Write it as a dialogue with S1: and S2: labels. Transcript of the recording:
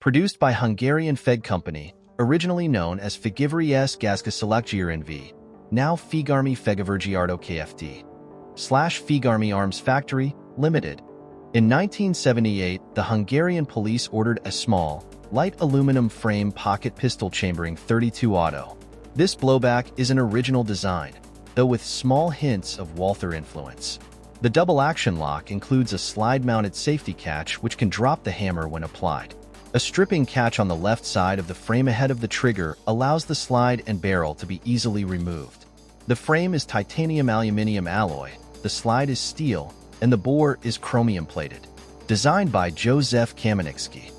S1: Produced by Hungarian FÉG Company, originally known as Fegyver-és Gázkészülékgyár NV, now FÉGARMY Fegyvergyártó Kft. /FÉGARMY Arms Factory, Limited. In 1978, the Hungarian police ordered a small, light aluminum frame pocket pistol chambering .32 auto. This blowback is an original design, though with small hints of Walther influence. The double-action lock includes a slide-mounted safety catch which can drop the hammer when applied. A stripping catch on the left side of the frame ahead of the trigger allows the slide and barrel to be easily removed. The frame is Titanium-Aluminium alloy, the slide is steel, and the bore is chromium-plated. Designed by József Kamiński.